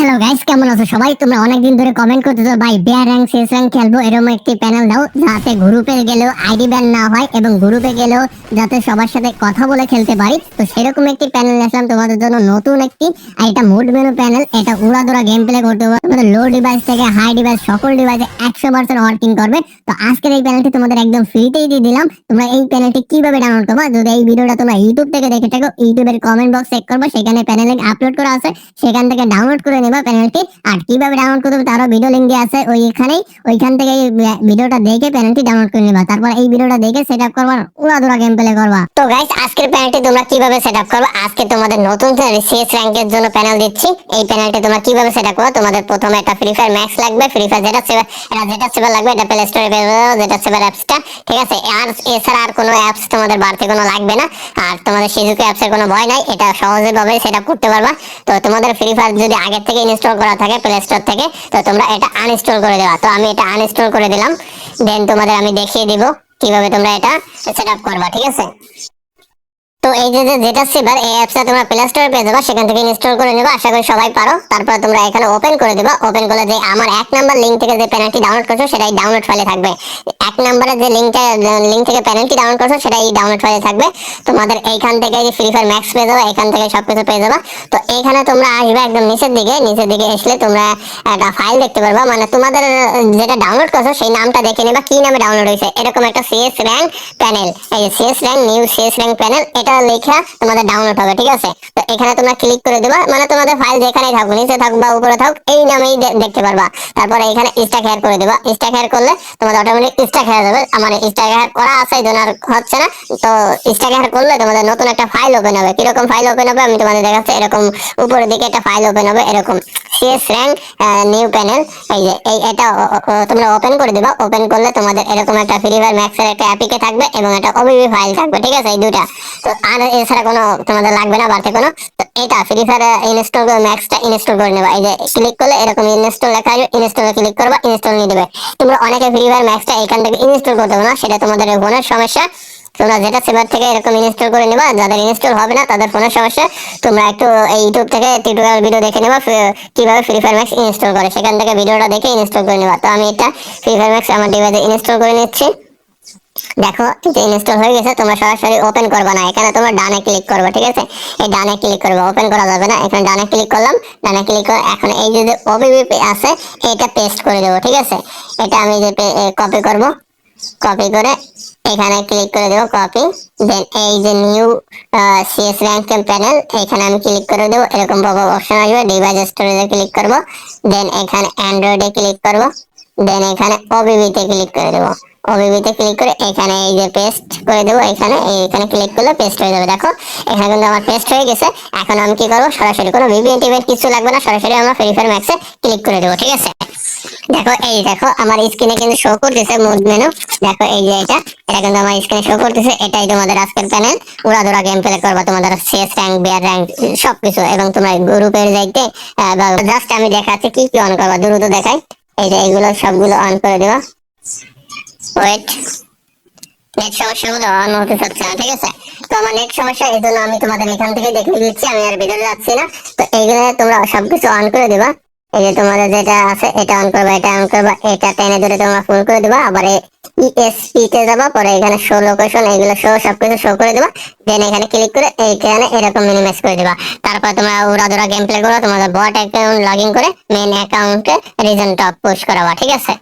Hello guys, কেমন আছো সবাই? তোমরা অনেকদিন ধরে কমেন্ট করতেছো ভাই বেয়ার র্যাঙ্ক সিএস র্যাঙ্ক খেলবো, এরকম একটি প্যানেল দাও যাতে গ্রুপে গেলেও আইডি ব্যান না হয় এবং গ্রুপে গেলেও যাতে সবার সাথে কথা বলে খেলতে পারি। তো সেরকম একটি প্যানেল আসলাম তোমাদের জন্য, নতুন একটি। আর এটা মুড মেনু প্যানেল। এটা উড়াধুরা গেম প্লে করতে পারবে, তোমাদের লো ডিভাইস থেকে হাই ডিভাইস সকল ডিভাইসে 100% ওয়ার্কিং করবে। তো আজকের এই প্যানেলটি তোমাদের একদম ফ্রিতেই দিয়ে দিলাম। তোমরা এই প্যানেলটি কিভাবে ডাউনলোড করবা, যদি এই ভিডিওটা তোমরা ইউটিউব থেকে দেখে থাকো, ইউটিউবের কমেন্ট বক্স চেক করবা, সেখানে প্যানেল লিংক আপলোড করা আছে, সেখান থেকে ডাউনলোড করে নেবা প্যানেলটি। আর কিভাবে ডাউনলোড করতে হবে তারও ভিডিও লিংক দেওয়া আছে ওইখানেই, ওইখান থেকে ভিডিওটা দেখে প্যানেলটি ডাউনলোড করে নেবা। তারপর এই ভিডিওটা দেখে সেটআপ করবা, উড়াধুরা গেম প্লে করবা। তো গাইস, আজকের প্যানেলটি তোমরা কিভাবে সেটআপ করবে, আজকে তোমাদের নতুন সিএস র্যাঙ্কের জন্য প্যানেল দিচ্ছি। এই প্যানেলটি তোমরা কিভাবে সেটআপ করবে, তোমাদের প্রথমে একটা ফ্রি ফায়ার ম্যাক্স লাগবে, ফ্রি ফায়ার যেটা সেভার লাগবে, এটা প্লে স্টোরে পেয়ে যাবে, যেটা সেভার অ্যাপসটা, ঠিক আছে। আর এছাড়া আর কোনো অ্যাপস তোমাদের বাড়তি কোনো লাগবে না। আর তোমাদের সিজুকি অ্যাপসের কোনো ভয় নাই, এটা সহজেভাবে সেটআপ করতে পারবা। তো তোমাদের ফ্রি ফায়ার যদি আগে থেকে ইনস্টল করা থাকে প্লে স্টোর থেকে, তো তোমরা এটা আনইনস্টল করে দেবা। তো আমি এটা আনইনস্টল করে দিলাম। দেন তোমাদের আমি দেখিয়ে দিব কিভাবে তোমরা এটা সেটআপ করবা, ঠিক আছে। তো এই যে যেটা সেভার, এই অ্যাপসটা তোমরা প্লে স্টোরে পেয়ে যাবা, সেখান থেকে ইনস্টল করে নেবা। আশা করি সবাই পারো। তারপর তোমরা এখানে ওপেন করে দিবা। ওপেন করলে যে আমার 1 নাম্বার লিংক থেকে যে প্যানেলটি ডাউনলোড করছো সেটাই ডাউনলোড ফাইলে থাকবে। 1 নাম্বারে যে লিংক থেকে প্যানেলটি ডাউনলোড করছো সেটাই ডাউনলোড ফাইলে থাকবে। তোমাদের এইখান থেকে যে ফ্রি ফায়ার ম্যাক্স পেয়ে যাবা, এখান থেকে সবকিছু পেয়ে যাবা। তো এইখানে তোমরা আসবে একদম নিচের দিকে, নিচের দিকে আসলে তোমরা একটা ফাইল দেখতে পারবা, মানে তোমাদের যেটা ডাউনলোড করছো সেই নামটা দেখে নেবা, কি নামে ডাউনলোড হয়েছে। এরকম একটা সিএস র্যাঙ্ক প্যানেল, এই CS rank new CS rank panel, এটা লেখা তোমাদের ডাউনলোড হবে, ঠিক আছে। তো এখানে তোমরা ক্লিক করে দিবা, মানে তোমাদের ফাইল যেখানেই থাকুক, নিচে থাকুক বা উপরে থাকুক, এই নামেই দেখতে পারবা। তারপরে এখানে স্ট্যাক হেয়ার করে দিবা। স্ট্যাক হেয়ার করলে তোমাদের অটোমেটিক স্ট্যাক হেয়ার যাবে। আমার স্ট্যাক হেয়ার করা আছে, এই জন্য আর হচ্ছে না। তো স্ট্যাক হেয়ার করলে তোমাদের নতুন একটা ফাইল ওপেন হবে। কিরকম ফাইল ওপেন হবে আমি তোমাদের দেখাচ্ছি। এরকম উপরের দিকে একটা ফাইল ওপেন হবে, এরকম সিএস র্যাঙ্ক নিউ প্যানেল। এই যে এটা তোমরা ওপেন করে দিবা। ওপেন করলে তোমাদের এরকম একটা ফ্রি ফায়ার ম্যাক্সের একটা অ্যাপিকে থাকবে এবং একটা ওবিবি ফাইল থাকবে, ঠিক আছে। এই দুটা। তো আর এছাড়া কোনো তোমাদের লাগবে না বাড়তি কোনো। তো এটা ফ্রি ফায়ার ইনস্টল করে ম্যাক্সটা ইনস্টল করে নেবা। এই যে ক্লিক করলে এরকম ইনস্টল লেখা আসবে, ইনস্টলে ক্লিক করবা, ইনস্টল নিয়ে দেবে। তোমরা অনেকে ফ্রি ফায়ার ম্যাক্সটা এখান থেকে ইনস্টল করতে পারো না, সেটা তোমাদের ফোনের সমস্যা। তোমরা যেটা সেভার থেকে এরকম ইনস্টল করে নেবা। যাদের ইনস্টল হবে না তাদের ফোনের সমস্যা, তোমরা একটু এই ইউটিউব থেকে টিউটোরিয়াল ভিডিও দেখে নেবা কিভাবে ফ্রি ফায়ার ম্যাক্স ইনস্টল করে, সেখান থেকে ভিডিওটা দেখে ইনস্টল করে নেবা। তো আমি এটা ফ্রি ফায়ার ম্যাক্স আমার ডিভাইসে ইনস্টল করে নিচ্ছি। দেখো এটা ইনস্টল হয়ে গেছে। তোমরা সরাসরি ওপেন করবে না, এখানে তোমরা ডানে ক্লিক করবে, ঠিক আছে। এই ডানে ক্লিক করবে, ওপেন করা যাবে না। এখানে ডানে ক্লিক করলাম, ডানে ক্লিক করে এখন এই যে ওবিবি আছে এটা পেস্ট করে দেবো, ঠিক আছে। এটা আমি যে কপি করব, কপি করে এখানে ক্লিক করে দেবো, কপি। দেন এই যে নিউ সিএস র্যাঙ্ক প্যানেল, এখানে আমি ক্লিক করে দেবো। এরকম অপশন আসবে, ডিভাইস স্টোরেজে ক্লিক করব। দেন এখানে অ্যান্ড্রয়েডে ক্লিক করব। দেন এখানে ওবিবিতে ক্লিক করে দেবো। ওবিবিতে ক্লিক করে এখানে এই যে পেস্ট করে দেবো, এখানে ক্লিক করলে পেস্ট হয়ে যাবে। দেখো এখানে কিন্তু আমার পেস্ট হয়ে গেছে। এখন আমি কি করবো, সরাসরি কোনো ভিপিএন টিভিএন কিছু লাগবে না, সরাসরি আমরা ফ্রি ফায়ার ম্যাক্সে ক্লিক করে দেবো, ঠিক আছে। দেখো এই দেখো আমার স্ক্রিনে কিন্তু শো করতেছে মুড মেনু। দেখো এই যে এটা কিন্তু আমার স্ক্রিনে শো করতেছে। এটাই তোমাদের আজকের প্যানেল। উড়াধুরা গেম প্লে করবা, তোমাদের সিএস র্যাঙ্ক, বিয়ার র্যাঙ্ক সবকিছু। এবং তোমরা গ্রুপের যাইতে জাস্ট আমি দেখাচ্ছি কি কি অন করবা, দ্রুত দেখাই। এই যে এইগুলো সবগুলো অন করে দেবা। ওয়েট, নেট সমস্যাগুলো অন হতে চাচ্ছে না, ঠিক আছে। তো আমার নেট সমস্যা, এই জন্য আমি তোমাদের এখান থেকে দেখিয়ে দিচ্ছি, আমি আর ভিডিওতে যাচ্ছি না। তো এইগুলো তোমরা সবকিছু অন করে দিবা। এই যে তোমাদের যেটা আছে এটা অন করবা, এটা অন করবা, এটা টেনে ধরে তোমরা ফুল করে দিবা। আবার ইএসপি তে যাবা, পরে এখানে শো লোকেশন, এগুলো শো সবকিছু শো করে দিবা। দেন এখানে ক্লিক করে এইখানে এরকম মিনিমাইজ করে দিবা। তারপর তোমরা উড়াধুরা গেম প্লে করো, তোমাদের বট অ্যাকাউন্ট লগ ইন করে মেইন অ্যাকাউন্টে রিজন টপ পোস্ট করাবা, ঠিক আছে।